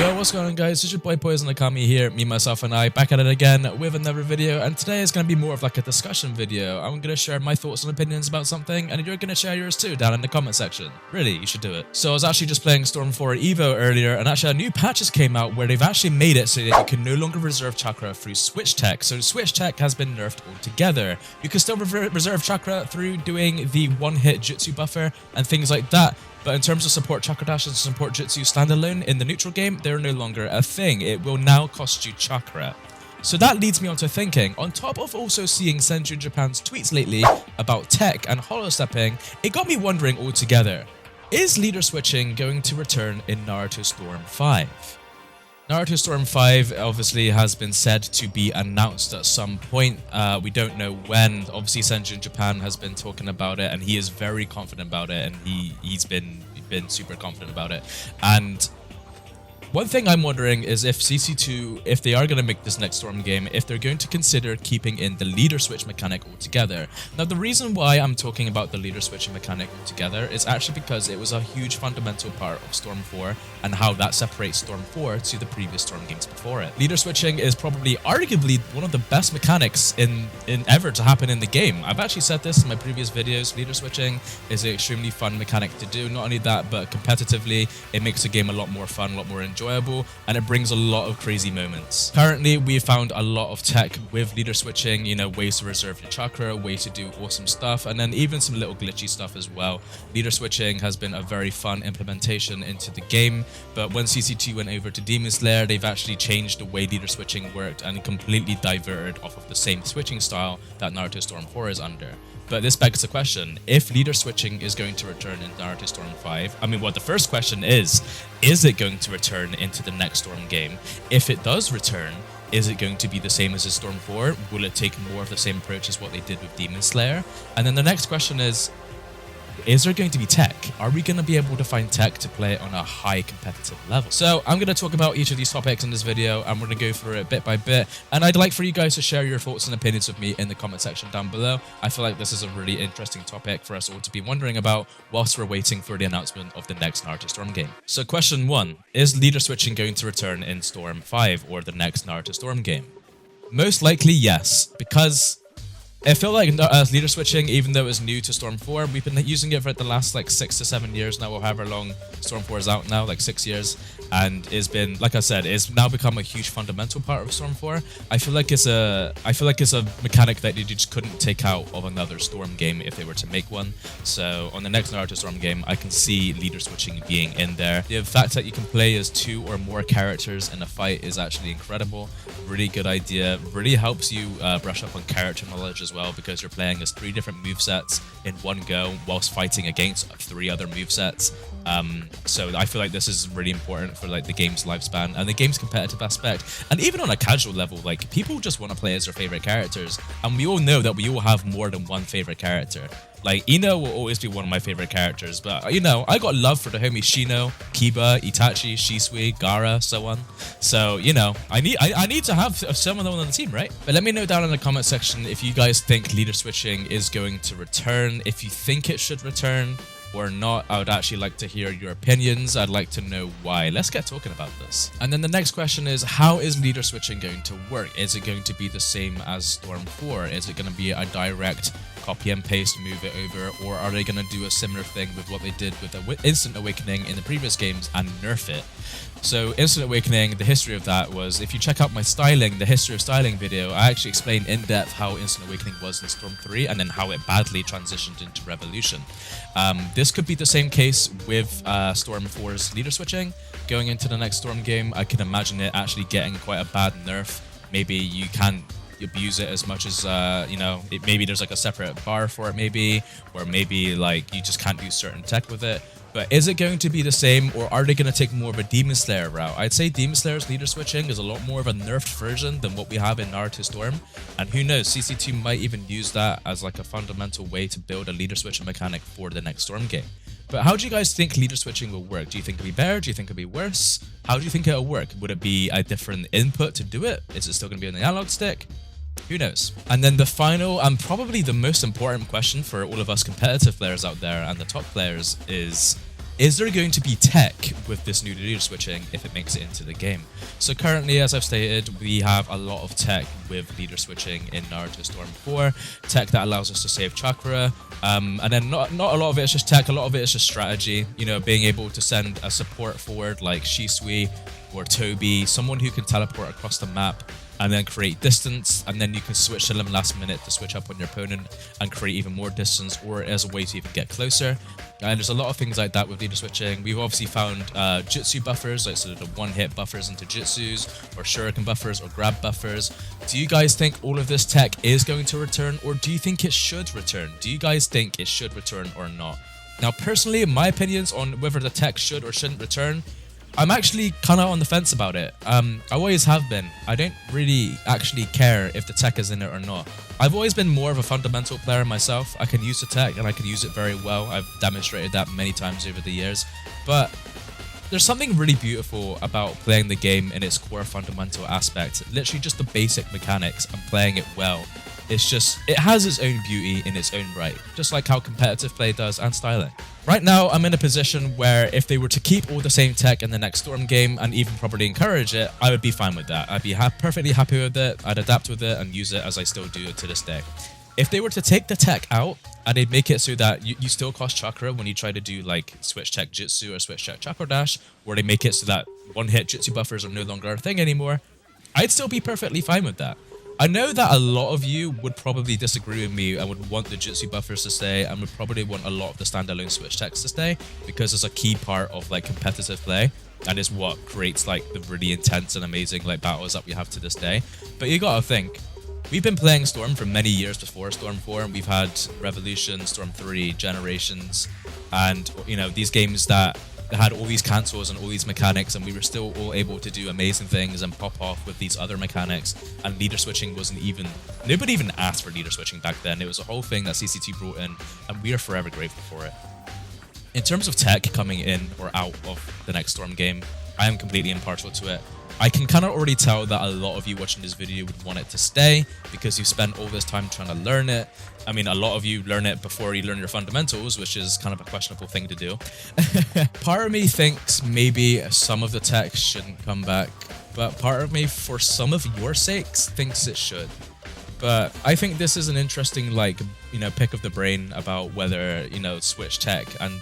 Yo, what's going on guys, it's your boy Poison Okami here, me, myself and I, back at it again with another video, and today is going to be more of like a discussion video. I'm going to share my thoughts and opinions about something, and you're going to share yours too down in the comment section. Really, you should do it. So I was actually just playing Storm 4 Evo earlier, and actually a new patch has came out where they've actually made it so that you can no longer reserve chakra through switch tech. So switch tech has been nerfed altogether. You can still reserve chakra through doing the one-hit jutsu buffer and things like that. But in terms of support chakra dash and support jutsu standalone in the neutral game, they're no longer a thing. It will now cost you chakra. So that leads me on to thinking, on top of also seeing Senju Japan's tweets lately about tech and holo stepping, it got me wondering altogether, is leader switching going to return in Naruto Storm 5? Naruto Storm 5 obviously has been said to be announced at some point. We don't know when. Obviously, Senju in Japan has been talking about it, and he is very confident about it, and he's been super confident about it. And one thing I'm wondering is if CC2, if they are going to make this next Storm game, if they're going to consider keeping in the leader switch mechanic altogether. Now, the reason why I'm talking about the leader switching mechanic altogether is actually because it was a huge fundamental part of Storm 4 and how that separates Storm 4 to the previous Storm games before it. Leader switching is probably arguably one of the best mechanics in ever to happen in the game. I've actually said this in my previous videos. Leader switching is an extremely fun mechanic to do. Not only that, but competitively, it makes the game a lot more fun, a lot more enjoyable, and it brings a lot of crazy moments. Currently, we found a lot of tech with leader switching, you know, ways to reserve your chakra, ways to do awesome stuff, and then even some little glitchy stuff as well. Leader switching has been a very fun implementation into the game, but when CC2 went over to Demon Slayer, they've actually changed the way leader switching worked and completely diverted off of the same switching style that Naruto Storm 4 is under. But this begs the question, if leader switching is going to return in Naruto Storm 5, I mean, well, the first question is it going to return into the next Storm game? If it does return, is it going to be the same as in Storm 4? Will it take more of the same approach as what they did with Demon Slayer? And then the next question is there going to be tech? Are we going to be able to find tech to play on a high competitive level? So I'm going to talk about each of these topics in this video, and we're going to go through it bit by bit. And I'd like for you guys to share your thoughts and opinions with me in the comment section down below. I feel like this is a really interesting topic for us all to be wondering about whilst we're waiting for the announcement of the next Naruto Storm game. So question 1, is leader switching going to return in Storm 5 or the next Naruto Storm game? Most likely yes, because I feel like leader switching, even though it's new to Storm 4, we've been using it for the last like 6 to 7 years now, or however long Storm 4 is out now, like 6 years, and it's been, like I said, it's now become a huge fundamental part of Storm 4. I feel like it's a mechanic that you just couldn't take out of another Storm game if they were to make one. So on the next Naruto Storm game, I can see leader switching being in there. The fact that you can play as 2 or more characters in a fight is actually incredible. Really good idea. Really helps you brush up on character knowledge as well, because you're playing as 3 different movesets in one go whilst fighting against 3 other movesets. So I feel like this is really important for like the game's lifespan and the game's competitive aspect. And even on a casual level, like people just want to play as their favorite characters, and we all know that we all have more than one favorite character. Like, Ino will always be one of my favorite characters, but, you know, I got love for the homies Shino, Kiba, Itachi, Shisui, Gaara, so on. So, you know, I need to have some of them on the team, right? But let me know down in the comment section if you guys think leader switching is going to return, if you think it should return or not. I would actually like to hear your opinions. I'd like to know why. Let's get talking about this. And then the next question is, how is leader switching going to work? Is it going to be the same as Storm 4? Is it going to be a direct copy and paste, move it over, or are they going to do a similar thing with what they did with Instant Awakening in the previous games and nerf it? So Instant Awakening, the history of that was, if you check out my styling, the history of styling video, I actually explained in depth how Instant Awakening was in Storm 3 and then how it badly transitioned into Revolution. This could be the same case with Storm 4's leader switching. Going into the next Storm game, I can imagine it actually getting quite a bad nerf. Maybe you can't abuse it as much as, you know, maybe there's like a separate bar for it maybe, or maybe like you just can't do certain tech with it. But is it going to be the same, or are they going to take more of a Demon Slayer route? I'd say Demon Slayer's leader switching is a lot more of a nerfed version than what we have in Naruto Storm. And who knows, CC2 might even use that as like a fundamental way to build a leader switching mechanic for the next Storm game. But how do you guys think leader switching will work? Do you think it'll be better? Do you think it'll be worse? How do you think it'll work? Would it be a different input to do it? Is it still going to be on the analog stick? Who knows? And then the final and probably the most important question for all of us competitive players out there and the top players is is there going to be tech with this new leader switching if it makes it into the game? So currently, as I've stated, we have a lot of tech with leader switching in Naruto Storm 4, tech that allows us to save chakra, and then not a lot of it is just tech, a lot of it is just strategy, you know, being able to send a support forward like Shisui or Toby, someone who can teleport across the map and then create distance, and then you can switch to them last minute to switch up on your opponent and create even more distance, or as a way to even get closer. And there's a lot of things like that with leader switching. We've obviously found jutsu buffers, like sort of the one-hit buffers into jutsus, or shuriken buffers, or grab buffers. Do you guys think all of this tech is going to return, or do you think it should return? Do you guys think it should return or not? Now, personally, my opinions on whether the tech should or shouldn't return, I'm actually kind of on the fence about it. I always have been. I don't really actually care if the tech is in it or not. I've always been more of a fundamental player myself. I can use the tech and I can use it very well. I've demonstrated that many times over the years. But there's something really beautiful about playing the game in its core fundamental aspect. Literally just the basic mechanics and playing it well. It's just, it has its own beauty in its own right, just like how competitive play does and styling. Right now, I'm in a position where if they were to keep all the same tech in the next Storm game and even probably encourage it, I would be fine with that. I'd be perfectly happy with it, I'd adapt with it and use it as I still do to this day. If they were to take the tech out and they'd make it so that you still cost chakra when you try to do like switch tech jutsu or switch tech chakra dash, or they make it so that one-hit jutsu buffers are no longer a thing anymore, I'd still be perfectly fine with that. I know that a lot of you would probably disagree with me and would want the jutsu buffers to stay and would probably want a lot of the standalone switch techs to stay because it's a key part of like competitive play and is what creates like the really intense and amazing like battles that we have to this day. But you gotta think, we've been playing Storm for many years before Storm 4, and we've had Revolution, Storm 3, Generations, and you know, these games that had all these cancels and all these mechanics, and we were still all able to do amazing things and pop off with these other mechanics, and leader switching wasn't even, nobody even asked for leader switching back then. It was a whole thing that CCT brought in, and we are forever grateful for it. In terms of tech coming in or out of the next Storm game, I am completely impartial to it. I can kind of already tell that a lot of you watching this video would want it to stay because you spent all this time trying to learn it. I mean, a lot of you learn it before you learn your fundamentals, which is kind of a questionable thing to do. Part of me thinks maybe some of the tech shouldn't come back, but part of me, for some of your sakes, thinks it should. But I think this is an interesting, like, you know, pick of the brain about whether, you know, switch tech and,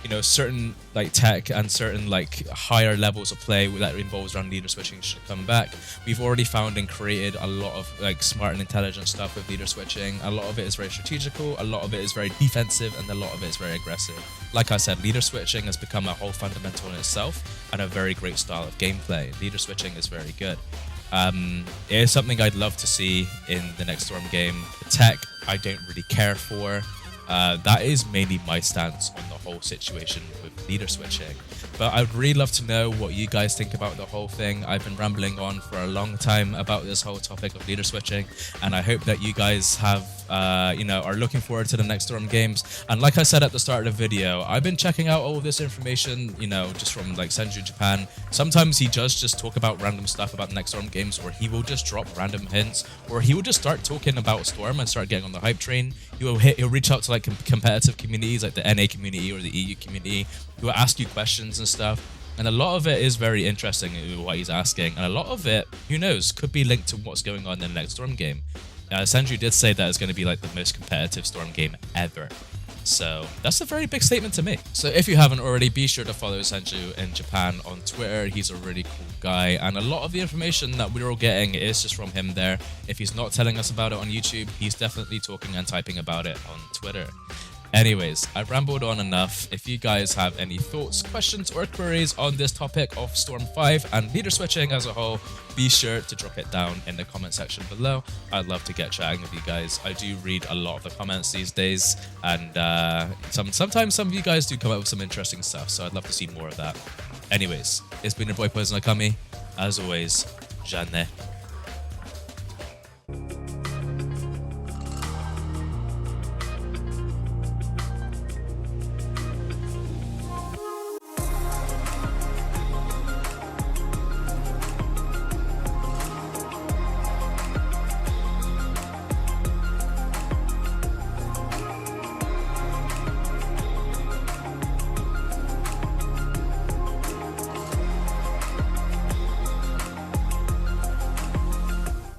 you know, certain like tech and certain like higher levels of play that involves around leader switching should come back. We've already found and created a lot of like smart and intelligent stuff with leader switching. A lot of it is very strategical, a lot of it is very defensive, and a lot of it is very aggressive. Like I said, leader switching has become a whole fundamental in itself and a very great style of gameplay. Leader switching is very good. It is something I'd love to see in the next Storm game. The tech, I don't really care for. That is mainly my stance on the whole situation with leader switching. But I'd really love to know what you guys think about the whole thing. I've been rambling on for a long time about this whole topic of leader switching, and I hope that you guys have, you know, are looking forward to the next Storm games. And like I said at the start of the video, I've been checking out all of this information, you know, just from like Senju Japan. Sometimes he does just talk about random stuff about the next Storm games, or he will just drop random hints, or he will just start talking about Storm and start getting on the hype train. He'll reach out to like competitive communities like the NA community or the EU community, who will ask you questions and stuff. And a lot of it is very interesting what he's asking, and a lot of it, who knows, could be linked to what's going on in the next Storm game. Senju did say that it's going to be like the most competitive Storm game ever. So that's a very big statement to make. So if you haven't already, be sure to follow Senju in Japan on Twitter. He's a really cool guy, and a lot of the information that we're all getting is just from him there. If he's not telling us about it on YouTube, he's definitely talking and typing about it on Twitter. Anyways, I've rambled on enough. If you guys have any thoughts, questions, or queries on this topic of Storm 5 and leader switching as a whole, be sure to drop it down in the comment section below. I'd love to get chatting with you guys. I do read a lot of the comments these days, and sometimes some of you guys do come up with some interesting stuff, so I'd love to see more of that. Anyways, it's been your boy Poison Okami. As always, Janne.